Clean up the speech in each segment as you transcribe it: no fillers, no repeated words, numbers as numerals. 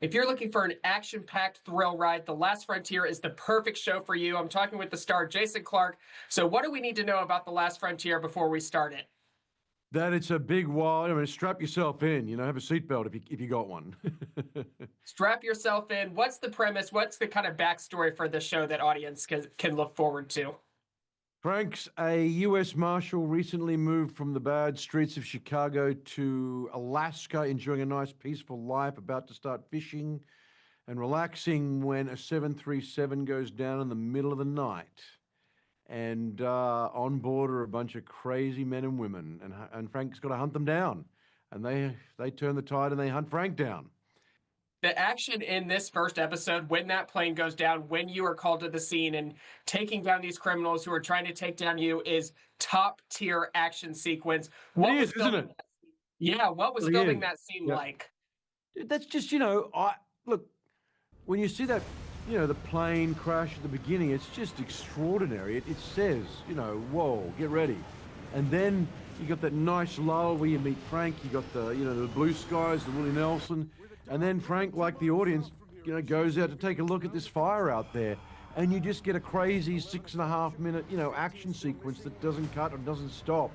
If you're looking for an action-packed thrill ride, The Last Frontier is the perfect show for you. I'm talking with the star Jason Clarke. So what do we need to know about The Last Frontier before we start it? That it's a big wild. I mean, strap yourself in. Have a seatbelt if you got one. Strap yourself in. What's the premise? What's the kind of backstory for the show that audience can look forward to? Frank's a U.S. Marshal, recently moved from the bad streets of Chicago to Alaska, enjoying a nice peaceful life, about to start fishing and relaxing when a 737 goes down in the middle of the night. And on board are a bunch of crazy men and women, and Frank's got to hunt them down. And they turn the tide and they hunt Frank down. The action in this first episode, when that plane goes down, when you are called to the scene and taking down these criminals who are trying to take down you, is top tier action sequence. What is, isn't it? Yeah, what was filming that scene like? That's just, look, when you see that, the plane crash at the beginning, it's just extraordinary. It says, whoa, get ready. And then you got that nice lull where you meet Frank. You got the, the blue skies, the Willie Nelson. And then Frank, like the audience, goes out to take a look at this fire out there. And you just get a crazy 6.5 minute, action sequence that doesn't cut or doesn't stop.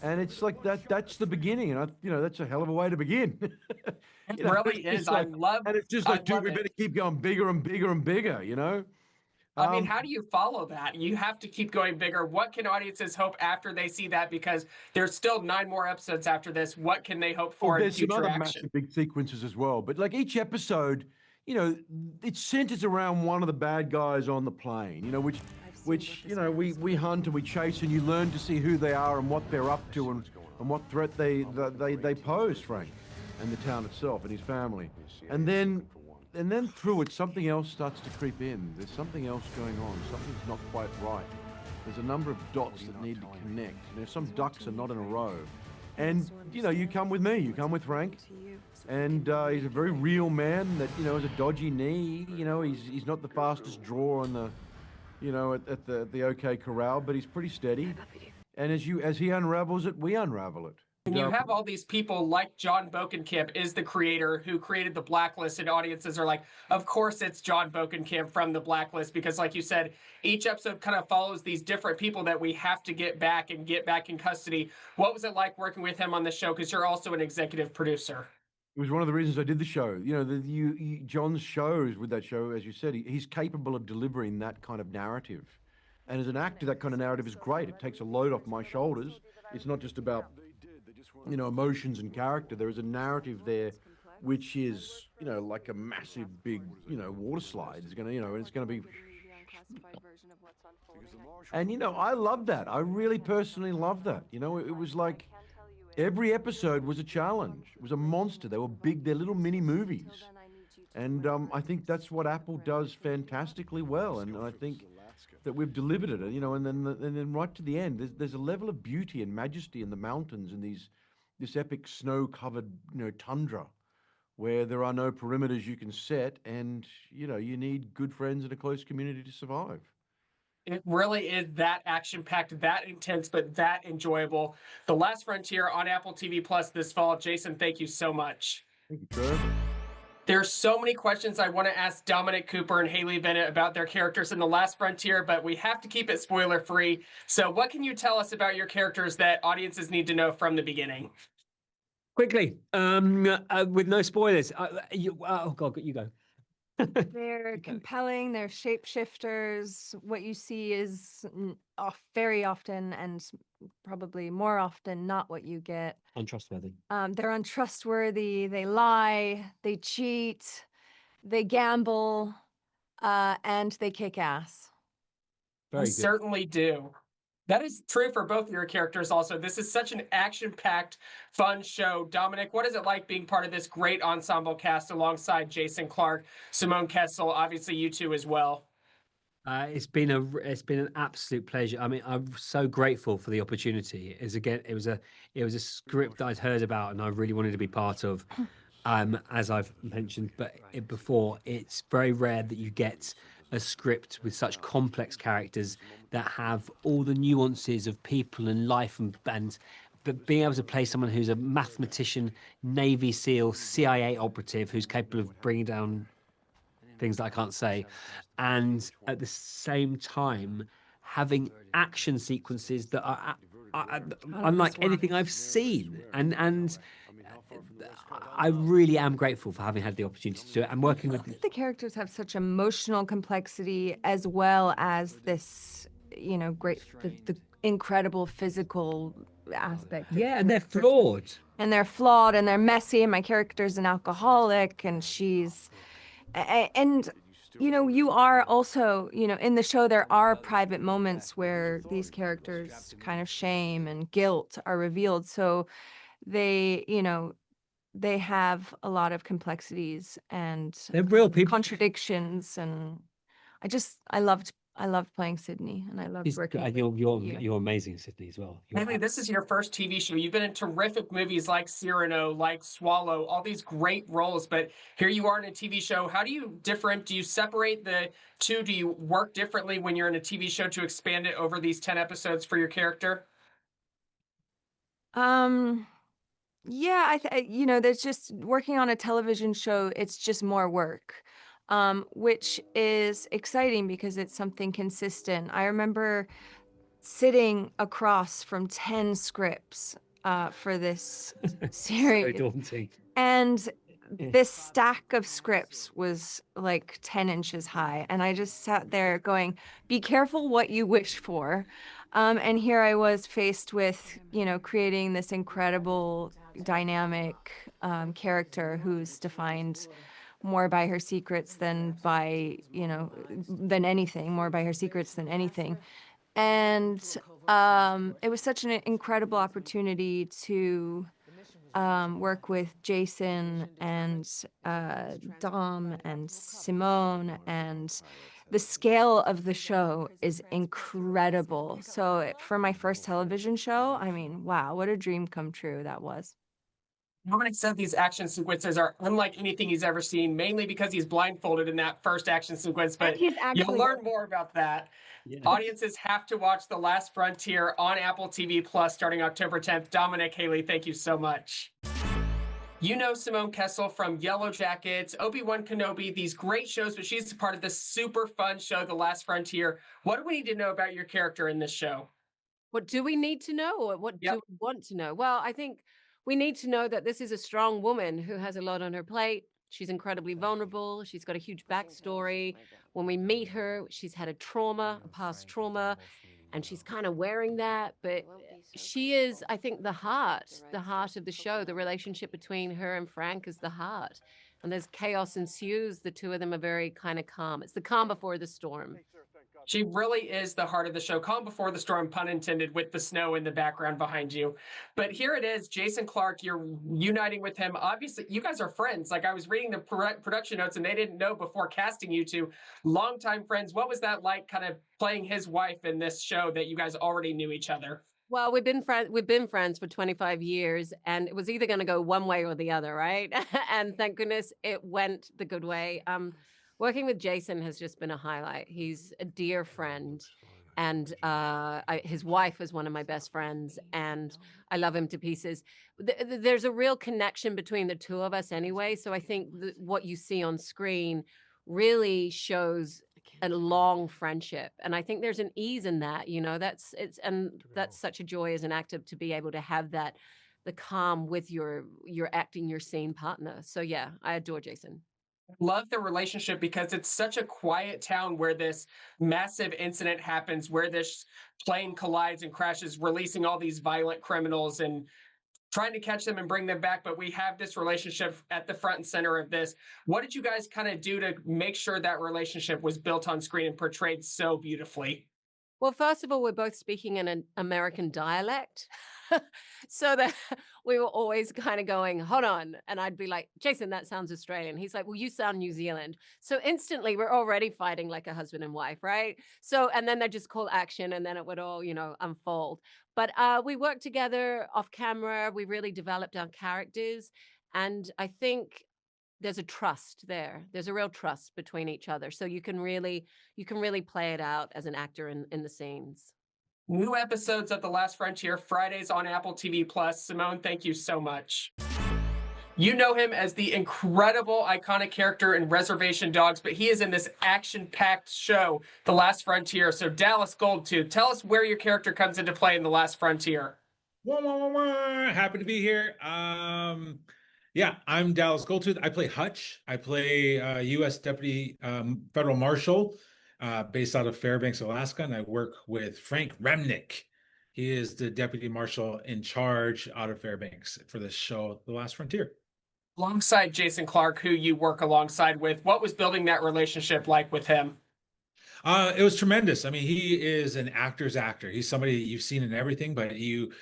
And it's like that's the beginning. And, that's a hell of a way to begin. It really is. I love it. And it's just like, dude, we better keep going bigger and bigger and bigger, I mean, how do you follow that? You have to keep going bigger. What can audiences hope after they see that? Because there's still 9 more episodes after this. What can they hope for in future there's some other action? massive big sequences as well. But like each episode, it centers around one of the bad guys on the plane, which we hunt and we chase, and you learn to see who they are and what they're up to and what threat they pose, Frank, and the town itself and his family. And then through it, something else starts to creep in. There's something else going on. Something's not quite right. There's a number of dots that need to connect. Some ducks are not in a row. And, you come with me. You come with Frank. And he's a very real man that, has a dodgy knee. He's not the fastest drawer on the, at the OK Corral, but he's pretty steady. And as he unravels it, we unravel it. And you have all these people like Jon Bokencamp is the creator who created the Blacklist, and audiences are like, of course it's Jon Bokencamp from the Blacklist, because like you said, each episode kind of follows these different people that we have to get back in custody. What was it like working with him on the show? Because you're also an executive producer. It was one of the reasons I did the show. Jon's shows with that show, as you said, he's capable of delivering that kind of narrative. And as an actor, that kind of narrative is great. It takes a load off my shoulders. It's not just about emotions and character. There is a narrative there, which is, like a massive, big, water slide. It's gonna, and it's gonna be. And I love that. I really personally love that. It was like every episode was a challenge. It was a monster. They were big. They're little mini movies, and I think that's what Apple does fantastically well. And I think that we've delivered it. And then right to the end, there's a level of beauty and majesty in the mountains and this epic snow-covered, tundra, where there are no perimeters you can set, and you need good friends and a close community to survive. It really is that action-packed, that intense, but that enjoyable. The Last Frontier on Apple TV Plus this fall. Jason, thank you so much. Thank you, Trevor. There's so many questions I want to ask Dominic Cooper and Haley Bennett about their characters in The Last Frontier, but we have to keep it spoiler-free. So what can you tell us about your characters that audiences need to know from the beginning? Quickly, with no spoilers. Oh, God, you go. They're compelling, they're shapeshifters. What you see is very often, and probably more often, not what you get. Untrustworthy. They're untrustworthy, they lie, they cheat, they gamble, and they kick ass. Very good. Certainly do. That is true for both of your characters also. This is such an action-packed, fun show. Dominic, what is it like being part of this great ensemble cast alongside Jason Clarke, Simone Kessel, obviously you two as well? It's been an absolute pleasure. I mean, I'm so grateful for the opportunity. It was a script that I'd heard about and I really wanted to be part of. As I've mentioned before, it's very rare that you get a script with such complex characters that have all the nuances of people and life and but being able to play someone who's a mathematician, Navy SEAL, CIA operative who's capable of bringing down things that I can't say, and at the same time having action sequences that are Out of this unlike world. anything I've seen, and I really am grateful for having had the opportunity to do it and working with. The characters have such emotional complexity as well as this, great, the incredible physical aspect. Yeah, and they're flawed. And they're flawed and they're messy. And my character's an alcoholic, and and you are also, in the show, there are private moments where these characters' kind of shame and guilt are revealed. So they, they have a lot of complexities and They're real people. contradictions, and I loved playing Sydney, and I loved working with you. You're amazing, Sydney, as well. Haley, this is your first TV show. You've been in terrific movies like Cyrano, like Swallow, all these great roles, but here you are in a TV show. How do you do you separate the two? Do you work differently when you're in a TV show to expand it over these 10 episodes for your character? Um, yeah, there's just working on a television show, it's just more work. Which is exciting because it's something consistent. I remember sitting across from 10 scripts for this So series. daunting. And this stack of scripts was like 10 inches high. And I just sat there going, be careful what you wish for. And here I was faced with, creating this incredible, dynamic character who's defined more by her secrets than by, than anything, more by her secrets than anything. And it was such an incredible opportunity to work with Jason and Dom and Simone, and the scale of the show is incredible. So for my first television show, I mean, wow, what a dream come true that was. Dominic said these action sequences are unlike anything he's ever seen, mainly because he's blindfolded in that first action sequence, And but he's you'll actually learn more about that. Yeah. Audiences have to watch The Last Frontier on Apple TV Plus starting October 10th. Dominic, Haley, thank you so much. You know Simone Kessel from Yellow Jackets, Obi-Wan Kenobi, these great shows, but she's a part of this super fun show, The Last Frontier. What do we need to know about your character in this show? What do we need to know, or what Yep. do we want to know? Well, I think we need to know that this is a strong woman who has a lot on her plate. She's incredibly vulnerable. She's got a huge backstory. When we meet her, she's had a trauma, a past trauma, and she's kind of wearing that. But she is, I think, the heart of the show. The relationship between her and Frank is the heart. And as chaos ensues, the two of them are very kind of calm. It's the calm before the storm. She really is the heart of the show. Calm before the storm, pun intended, with the snow in the background behind you. But here it is, Jason Clarke, you're uniting with him. Obviously, you guys are friends. Like I was reading the production notes and they didn't know before casting you two. Longtime friends. What was that like kind of playing his wife in this show that you guys already knew each other? Well, we've been friends for 25 years, and it was either gonna go one way or the other, right? And thank goodness it went the good way. Working with Jason has just been a highlight. He's a dear friend, and his wife is one of my best friends, and I love him to pieces. There's a real connection between the two of us anyway, so I think what you see on screen really shows a long friendship, and I think there's an ease in that, that's such a joy as an actor to be able to have that, the calm with your acting, your scene partner. So yeah, I adore Jason. Love the relationship because it's such a quiet town where this massive incident happens, where this plane collides and crashes, releasing all these violent criminals and trying to catch them and bring them back. But we have this relationship at the front and center of this. What did you guys kind of do to make sure that relationship was built on screen and portrayed so beautifully? Well, first of all, we're both speaking in an American dialect. So that we were always kind of going, hold on. And I'd be like, Jason, that sounds Australian. He's like, well, you sound New Zealand. So instantly we're already fighting like a husband and wife, right? So, and then they just call action and then it would all, unfold. But we worked together off camera. We really developed our characters. And I think there's a trust there. There's a real trust between each other. So you can really play it out as an actor in the scenes. New episodes of The Last Frontier, Fridays on Apple TV Plus. Simone, thank you so much. You know him as the incredible, iconic character in Reservation Dogs, but he is in this action-packed show, The Last Frontier. So Dallas Goldtooth, tell us where your character comes into play in The Last Frontier. Wah, wah, wah, wah. Happy to be here. Yeah, I'm Dallas Goldtooth. I play Hutch. I play U.S. Deputy Federal Marshal based out of Fairbanks, Alaska, and I work with Frank Remnick. He is the Deputy Marshal in charge out of Fairbanks for this show, The Last Frontier. Alongside Jason Clarke, who you work alongside with, what was building that relationship like with him? It was tremendous. I mean, he is an actor's actor. He's somebody you've seen in everything, but you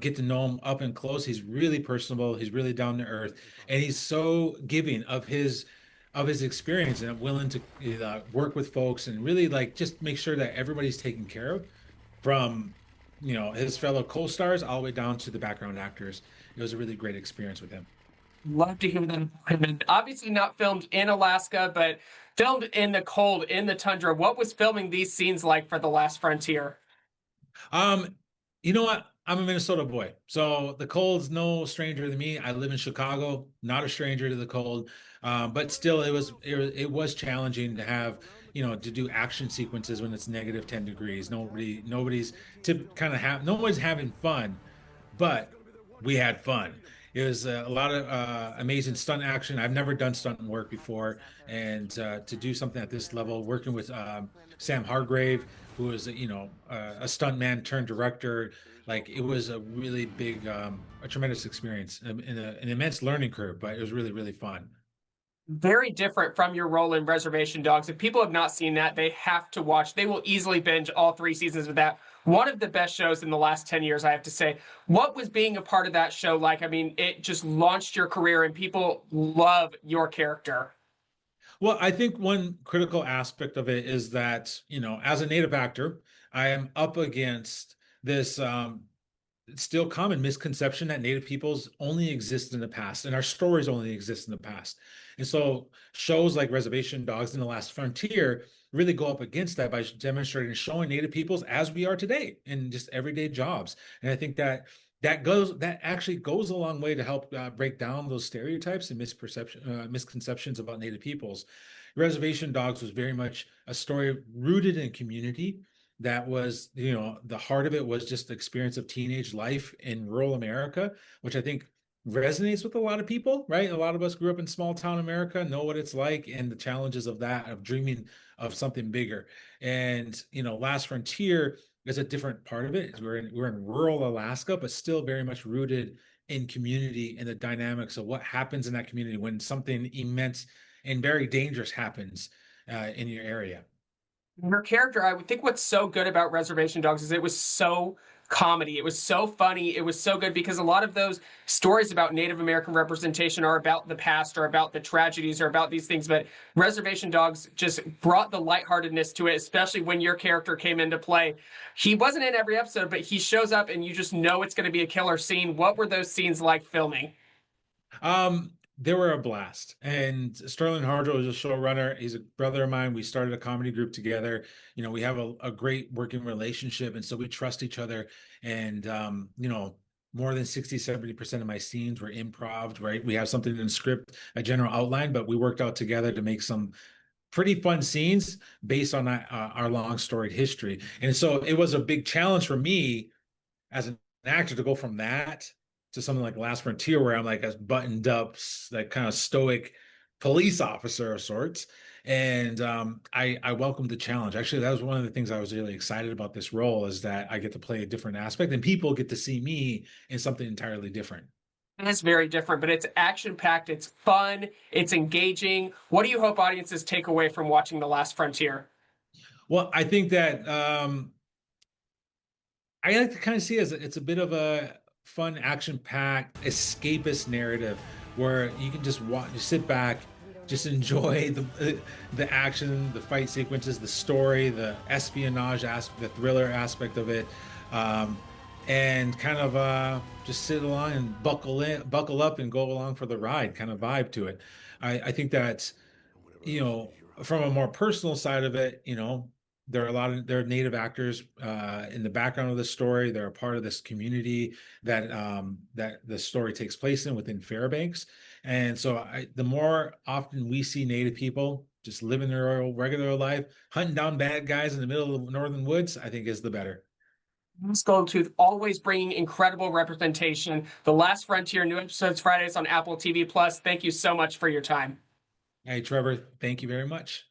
get to know him up and close. He's really personable. He's really down to earth, and he's so giving of his experience and willing to work with folks and really like just make sure that everybody's taken care of, from his fellow co-stars all the way down to the background actors. It was a really great experience with him. Love to hear them. And obviously not filmed in Alaska, but filmed in the cold, in the tundra. What was filming these scenes like for The Last Frontier? You know what? I'm a Minnesota boy, so the cold's no stranger to me. I live in Chicago, not a stranger to the cold, but still, it was challenging to have to do action sequences when it's negative 10 degrees. Nobody's having fun, but we had fun. It was a lot of amazing stunt action. I've never done stunt work before, and to do something at this level, working with Sam Hargrave, who is a stunt man turned director, like it was a really big, a tremendous experience, and an immense learning curve. But it was really, really fun. Very different from your role in Reservation Dogs. If people have not seen that, they have to watch. They will easily binge all 3 seasons of that. One of the best shows in the last 10 years, I have to say. What was being a part of that show like? I mean, it just launched your career and people love your character. Well, I think one critical aspect of it is that, as a native actor, I am up against this still common misconception that Native peoples only exist in the past and our stories only exist in the past. And so shows like Reservation Dogs and The Last Frontier really go up against that by demonstrating and showing Native peoples as we are today in just everyday jobs. And I think that actually goes a long way to help break down those stereotypes and misconceptions about Native peoples. Reservation Dogs was very much a story rooted in community. That was, the heart of it was just the experience of teenage life in rural America, which I think resonates with a lot of people, right? A lot of us grew up in small town America, know what it's like and the challenges of that, of dreaming of something bigger. And, Last Frontier is a different part of it. We're in rural Alaska, but still very much rooted in community and the dynamics of what happens in that community when something immense and very dangerous happens in your area. Her character, I would think what's so good about Reservation Dogs is it was so comedy. It was so funny. It was so good because a lot of those stories about Native American representation are about the past or about the tragedies or about these things. But Reservation Dogs just brought the lightheartedness to it, especially when your character came into play. He wasn't in every episode, but he shows up and you just know it's going to be a killer scene. What were those scenes like filming? They were a blast. And Sterling Harjo is a showrunner. He's a brother of mine. We started a comedy group together. We have a great working relationship. And so we trust each other. And, more than 60-70% of my scenes were improv, right? We have something in the script, a general outline, but we worked out together to make some pretty fun scenes based on our long storied history. And so it was a big challenge for me as an actor to go from that to something like Last Frontier, where I'm like a buttoned up, like kind of stoic police officer of sorts. And I welcomed the challenge. Actually, that was one of the things I was really excited about this role, is that I get to play a different aspect and people get to see me in something entirely different. It is very different, but it's action-packed, it's fun, it's engaging. What do you hope audiences take away from watching The Last Frontier? Well, I think that I like to kind of see it as it's a bit of a fun, action-packed, escapist narrative where you can just sit back, just enjoy the action, the fight sequences, the story, the espionage aspect, the thriller aspect of it, and kind of just sit along and buckle up and go along for the ride kind of vibe to it. I think that, from a more personal side of it, there are there are Native actors in the background of the story. They're a part of this community that that the story takes place in within Fairbanks. And so the more often we see Native people just living their regular life, hunting down bad guys in the middle of the northern woods, I think is the better. Tooth, always bringing incredible representation. The Last Frontier, new episodes Fridays on Apple TV+. Thank you so much for your time. Hey, Trevor, thank you very much.